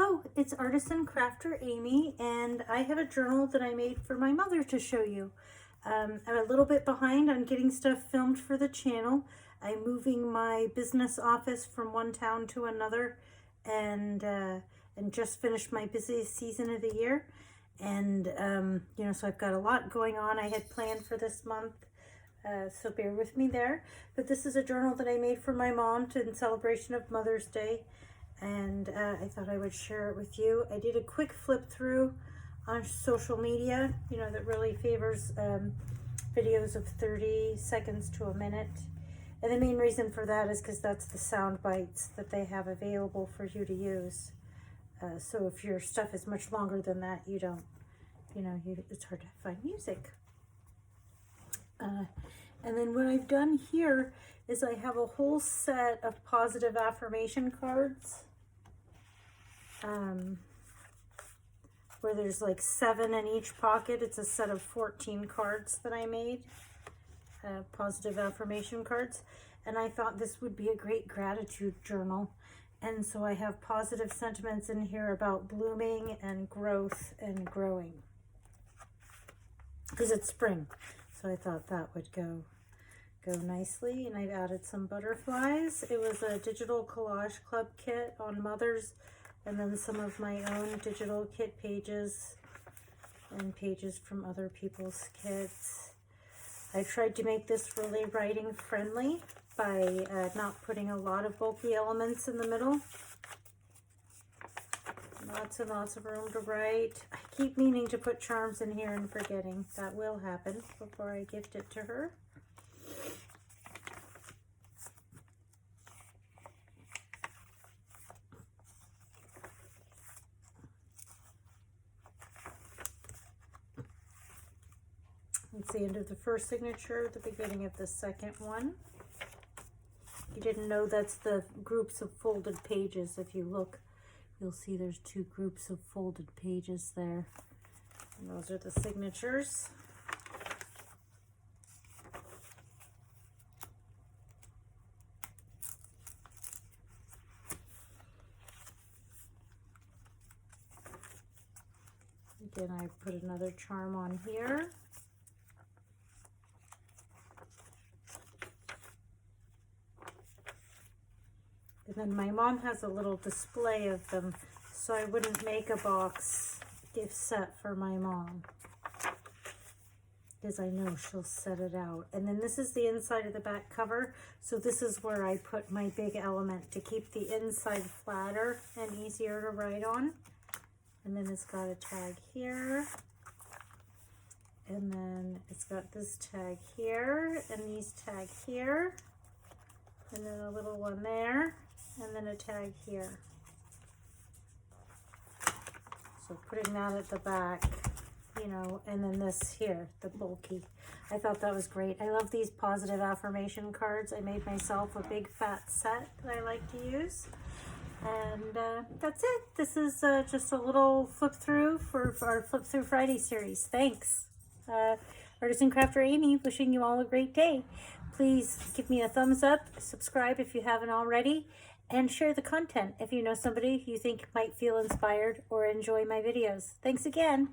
Hello, it's Artisan Crafter Amy, and I have a journal that I made for my mother to show you. I'm a little bit behind on getting stuff filmed for the channel. I'm moving my business office from one town to another, and just finished my busiest season of the year. And so I've got a lot going on I had planned for this month. So bear with me there. But this is a journal that I made for my mom in celebration of Mother's Day. And I thought I would share it with you. I did a quick flip through on social media, that really favors videos of 30 seconds to a minute. And the main reason for that is because that's the sound bites that they have available for you to use. So if your stuff is much longer than that, you don't, it's hard to find music. And then what I've done here is I have a whole set of positive affirmation cards. Where there's like 7 in each pocket. It's a set of 14 cards that I made, positive affirmation cards. And I thought this would be a great gratitude journal. And so I have positive sentiments in here about blooming and growth and growing. Because it's spring. So I thought that would go nicely. And I've added some butterflies. It was a digital collage club kit on Mother's. And then some of my own digital kit pages and pages from other people's kits. I tried to make this really writing friendly by not putting a lot of bulky elements in the middle. Lots and lots of room to write. I keep meaning to put charms in here and forgetting. That will happen before I gift it to her. It's the end of the first signature, the beginning of the second one. You didn't know that's the groups of folded pages. If you look, you'll see there's 2 groups of folded pages there. And those are the signatures. Again, I put another charm on here. And then my mom has a little display of them, so I wouldn't make a box gift set for my mom, because I know she'll set it out. And then this is the inside of the back cover, so this is where I put my big element to keep the inside flatter and easier to write on. And then it's got a tag here, and then it's got this tag here, and these tag here, and then a little one there, and then a tag here. So putting that at the back, and then this here, the bulky. I thought that was great. I love these positive affirmation cards. I made myself a big fat set that I like to use. And that's it. This is just a little flip through for our Flip Through Friday series. Thanks. Artisan Crafter Amy, wishing you all a great day. Please give me a thumbs up, subscribe if you haven't already, and share the content if you know somebody you think might feel inspired or enjoy my videos. Thanks again.